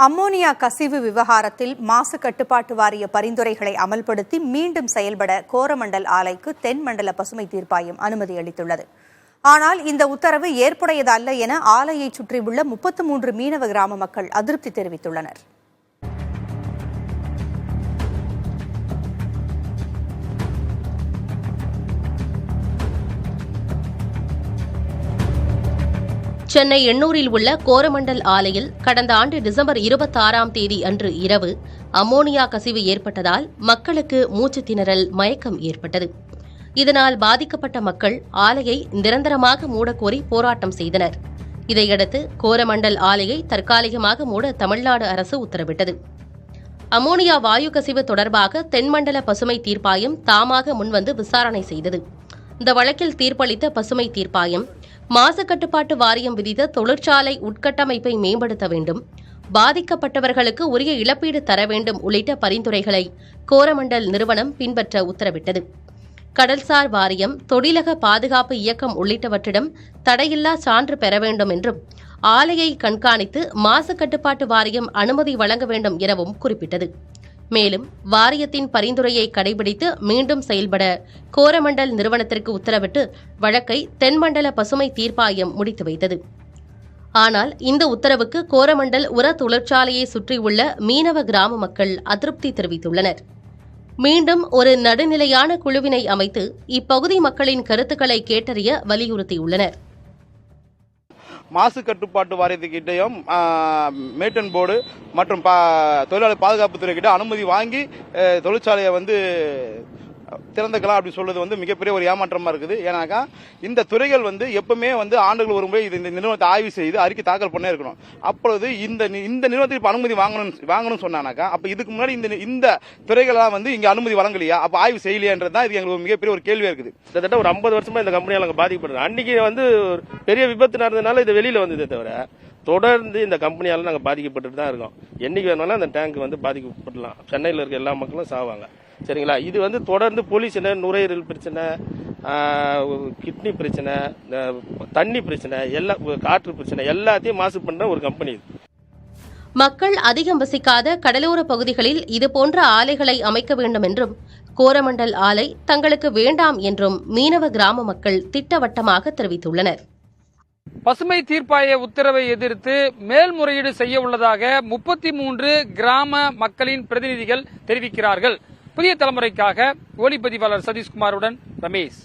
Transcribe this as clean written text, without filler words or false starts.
Ammonia கசிவு விவகாரத்தில் மாசு கட்டுப்பாட்டு வாரிய பரிந்துரைகளை அமல்படுத்தி மீண்டும் செயல்பட கோரமண்டல் ஆலைக்கு தென்மண்டல பசுமை தீர்ப்பாயம் அனுமதி அளித்துள்ளது. ஆனால் இந்த உத்தரவு ஏற்புடையதல்ல என ஆலையை சுற்றியுள்ள 33 மீனவ கிராம மக்கள் அதிருப்தி தெரிவித்துள்ளனர். சென்னை எண்ணூரில் உள்ள கோரமண்டல் ஆலையில் கடந்த ஆண்டு டிசம்பர் 26ஆம் தேதி அன்று இரவு அம்மோனியா கசிவு ஏற்பட்டதால் மக்களுக்கு மூச்சுத் திணறல், மயக்கம் ஏற்பட்டது. இதனால் பாதிக்கப்பட்ட மக்கள் ஆலையை நிரந்தரமாக மூடக்கோரி போராட்டம் செய்தனர். இதையடுத்து கோரமண்டல் ஆலையை தற்காலிகமாக மூட தமிழ்நாடு அரசு உத்தரவிட்டது. அம்மோனியா வாயு கசிவு தொடர்பாக தென்மண்டல பசுமை தீர்ப்பாயம் தாமாக முன்வந்து விசாரணை செய்தது. இந்த வழக்கில் தீர்ப்பளித்த பசுமை தீர்ப்பாயம் மாசு கட்டுப்பாட்டு வாரியம் விதித்த தொழிற்சாலை உட்கட்டமைப்பை மேம்படுத்த வேண்டும், பாதிக்கப்பட்டவர்களுக்கு உரிய இழப்பீடு தர வேண்டும் உள்ளிட்ட பரிந்துரைகளை கோரமண்டல் நிறுவனம் பின்பற்ற உத்தரவிட்டது. கடல்சார் வாரியம், தொழிலக பாதுகாப்பு இயக்கம் உள்ளிட்டவற்றிடம் தடையில்லா சான்று பெற வேண்டும் என்றும், ஆலையை கண்காணித்து மாசு கட்டுப்பாட்டு வாரியம் அனுமதி வழங்க வேண்டும் எனவும் குறிப்பிட்டது. மேலும் வாரியத்தின் பரிந்துரையை கடைபிடித்து மீண்டும் செயல்பட கோரமண்டல் நிறுவனத்திற்கு உத்தரவிட்டு வழக்கை தென்மண்டல பசுமை தீர்ப்பாயம் முடித்து வைத்தது. ஆனால் இந்த உத்தரவுக்கு கோரமண்டல் உர தொழிற்சாலையை சுற்றியுள்ள மீனவ கிராம மக்கள் அதிருப்தி தெரிவித்துள்ளனர். மீண்டும் ஒரு நடுநிலையான குழுவினை அமைத்து இப்பகுதி மக்களின் கருத்துக்களை கேட்டறிய வலியுறுத்தியுள்ளனர். மாசு கட்டுப்பாட்டு வாரியத்துக்கிட்டையும் மேட்டன் போர்டு மற்றும் தொழிலாளர் பாதுகாப்புத்துறை கிட்ட அனுமதி வாங்கி தொழிற்சாலையை திறந்துக்கலாம் அப்படின்னு சொல்றது மிகப்பெரிய ஒரு ஏமாற்றமா இருக்குது. ஏன்னாக்கா இந்த துறைகள் எப்பவுமே ஆண்டுகள் ஒரு முறை இந்த நிறுவனத்தை ஆய்வு செய்து அறிக்கை தாக்கல் பண்ணே இருக்கணும். அப்பொழுது இந்த நிறுவனத்துக்கு அனுமதி வாங்கணும்னு சொன்னாக்கா அப்ப இதுக்கு முன்னாடி இந்த துறைகள்லாம் இங்க அனுமதி வழங்கலையா, அப்ப ஆய்வு செய்யலையான்றதுதான் இது எங்களுக்கு மிகப்பெரிய ஒரு கேள்வியா இருக்குது. கிட்டத்தட்ட ஒரு 50 வருஷமா இந்த கம்பெனியால பாதிக்கப்படுது. அன்னைக்கு பெரிய விபத்து நடந்ததுனால இது வெளியில வந்ததே தவிர தொடர்ந்து இந்த கம்பெனியால நாங்க பாதிக்கப்பட்டு தான் இருக்கோம். என்னைக்கு வேணாலும் அந்த டேங்க் பாதிக்கப்படலாம். சென்னையில் இருக்க எல்லா மக்களும் சாவாங்க. சரிங்களா? இது தொடர்ந்து பொல்யூஷன், நுரையீரல் பிரச்சனை, கிட்னி பிரச்சனை, தண்ணி பிரச்சனை, காற்று பிரச்சனை எல்லாத்தையும் மாசு பண்ற ஒரு கம்பெனி இது. மக்கள் அதிகம் வசிக்காத கடலோர பகுதிகளில் இதுபோன்ற ஆலைகளை அமைக்க வேண்டும் என்றும், கோரமண்டல் ஆலை தங்களுக்கு வேண்டாம் என்றும் மீனவ கிராம மக்கள் திட்டவட்டமாக தெரிவித்துள்ளனர். பசுமை தீர்ப்பாய உத்தரவை எதிர்த்து மேல்முறையீடு செய்ய உள்ளதாக 33 கிராம மக்களின் பிரதிநிதிகள் தெரிவிக்கிறார்கள். புதிய தலைமுறைக்காக ஒளிப்பதிவாளர் சதீஷ்குமாருடன் ரமேஷ்.